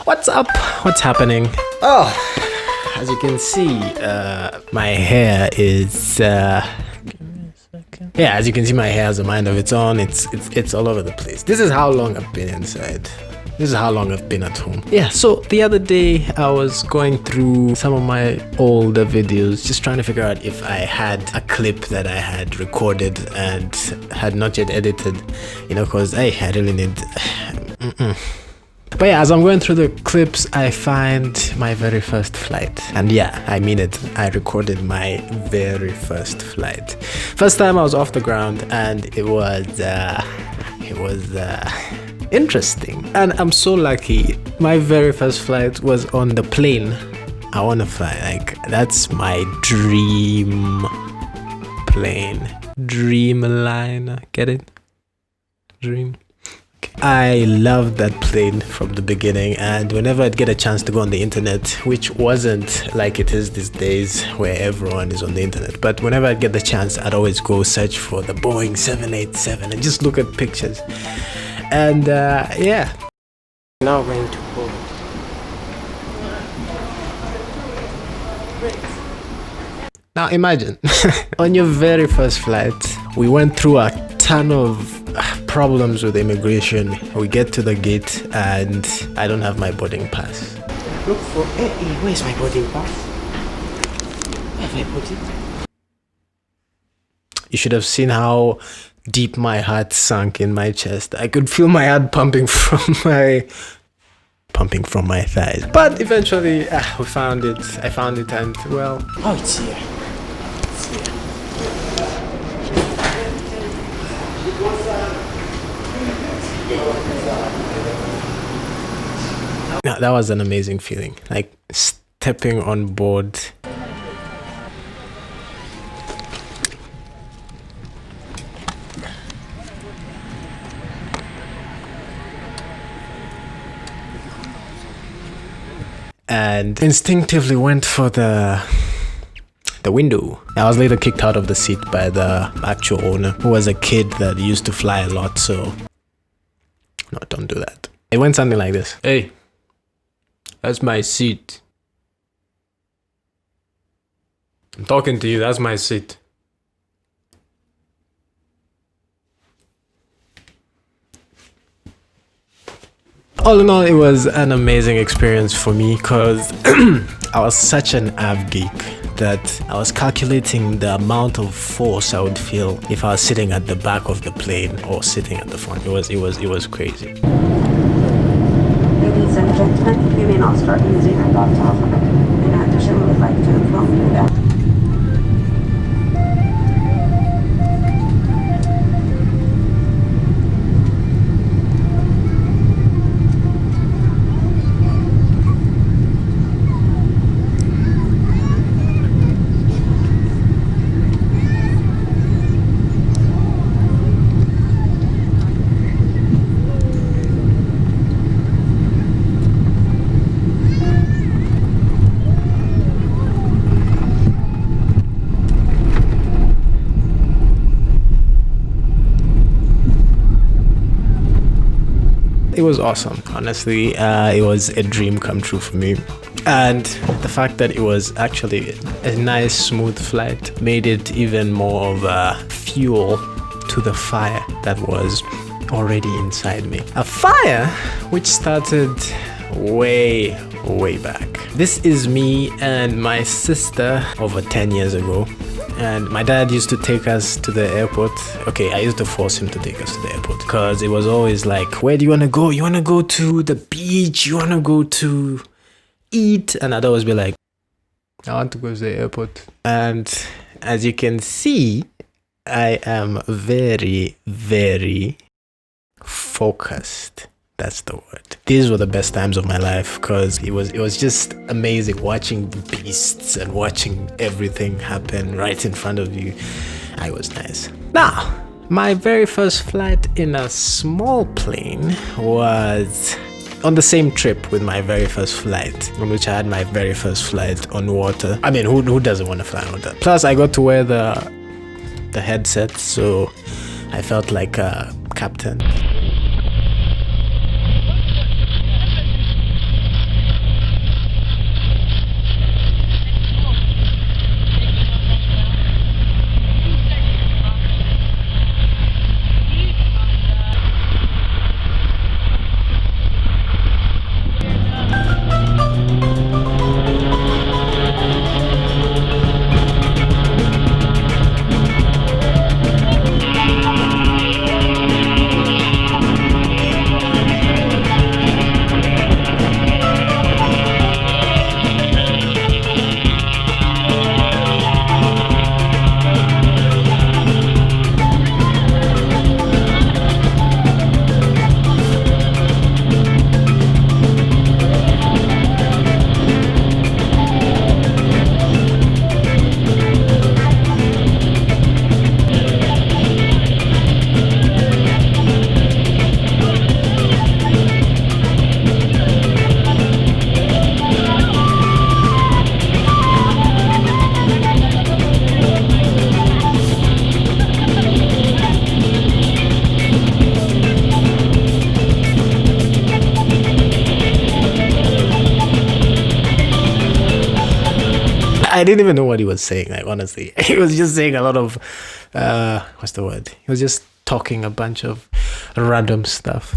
What's up? What's happening? Oh, as you can see, my hair is as you can see, my hair has a mind of its own. It's all over the place. This is how long I've been inside. This is how long I've been at home. Yeah, so the other day I was going through some of my older videos, just trying to figure out if I had a clip that I had recorded and had not yet edited, because I really need... But yeah, as I'm going through the clips, I find my very first flight. And yeah, I mean it. I recorded my very first flight. First time I was off the ground, and it was interesting. And I'm so lucky. My very first flight was on the plane I want to fly. Like, that's my dream plane. Dreamliner. Get it? Dream. I loved that plane from the beginning, and whenever I'd get a chance to go on the internet, which wasn't like it is these days where everyone is on the internet, but whenever I'd get the chance, I'd always go search for the Boeing 787 and just look at pictures. And yeah. Now we're going to Poland. Now imagine, on your very first flight, we went through a ton of problems with immigration. We get to the gate and I don't have my boarding pass. Look for... Hey, where's my boarding pass? Where have I put it? You should have seen how deep my heart sunk in my chest. I could feel my heart pumping from my thighs. But eventually, we found it. I found it, and well... Oh, it's here. It's here. Yeah, that was an amazing feeling, like stepping on board. And instinctively went for the window. I was later kicked out of the seat by the actual owner, who was a kid that used to fly a lot, so no, don't do that. It went something like this. Hey, that's my seat. I'm talking to you, that's my seat. All in all, it was an amazing experience for me because I was such an av geek that I was calculating the amount of force I would feel if I was sitting at the back of the plane or sitting at the front. It was crazy. Ladies and gentlemen, you may now start using your laptop. In addition, we would like to inform you that it was awesome. Honestly, it was a dream come true for me. And the fact that it was actually a nice, smooth flight made it even more of a fuel to the fire that was already inside me. A fire which started way back. This is me and my sister over 10 years ago. And my dad used to take us to the airport. Okay, I used to force him to take us to the airport because it was always like, where do you want to go? You want to go to the beach? You want to go to eat? And I'd always be like, I want to go to the airport. And as you can see, I am very focused. That's the word. These were the best times of my life because it was just amazing watching the beasts and watching everything happen right in front of you. It was nice. Now, my very first flight in a small plane was on the same trip with my very first flight, on which I had my very first flight on water. I mean, who doesn't want to fly on water? Plus, I got to wear the headset, so I felt like a captain. I didn't even know what he was saying, like, honestly. He was just saying a lot of, what's the word? He was just talking a bunch of random stuff.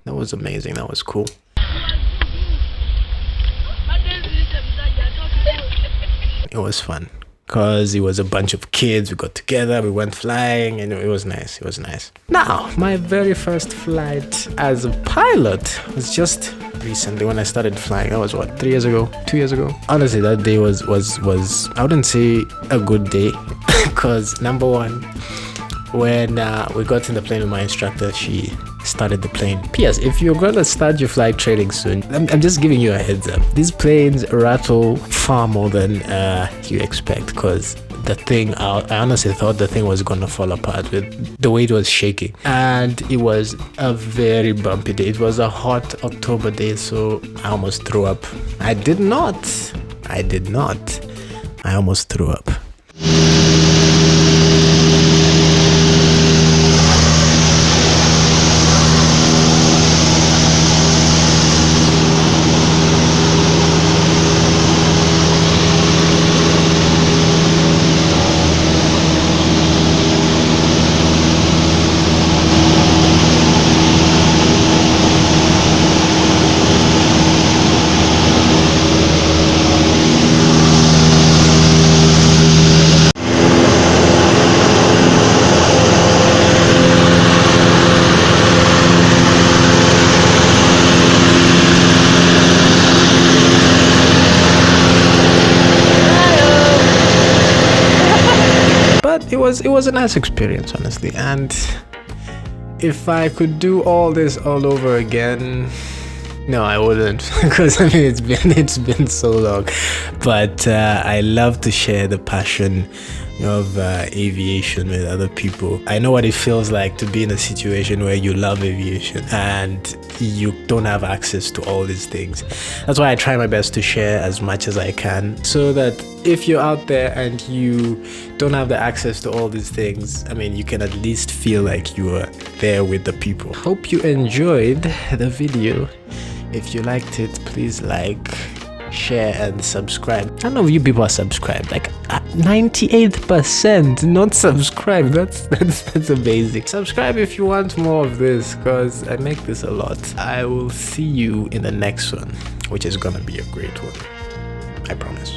That was amazing. That was cool. It was fun because it was a bunch of kids. We got together, we went flying, and it was nice. It was nice. Now, my very first flight as a pilot was just recently when I started flying. That was what, 3 years ago, 2 years ago. Honestly, that day was I wouldn't say a good day because number one, when we got in the plane with my instructor, she started the plane. P.S. If you're gonna start your flight training soon, I'm just giving you a heads up. These planes rattle far more than you expect because the thing, I honestly thought the thing was gonna fall apart with the way it was shaking. And it was a very bumpy day. It was a hot October day, so I almost threw up. I did not. I almost threw up. It was a nice experience, honestly, and if I could do all this all over again, no, I wouldn't, because I mean it's been so long. But I love to share the passion of aviation with other people. I know what it feels like to be in a situation where you love aviation and you don't have access to all these things. That's why I try my best to share as much as I can, so that if you're out there and you don't have the access to all these things, I mean, you can at least feel like you are there with the people. Hope you enjoyed the video. If you liked it, please like, share, and subscribe. None of you people are subscribed. Like 98% not subscribed. That's amazing. Subscribe if you want more of this, because I make this a lot. I will see you in the next one, which is gonna be a great one. I promise.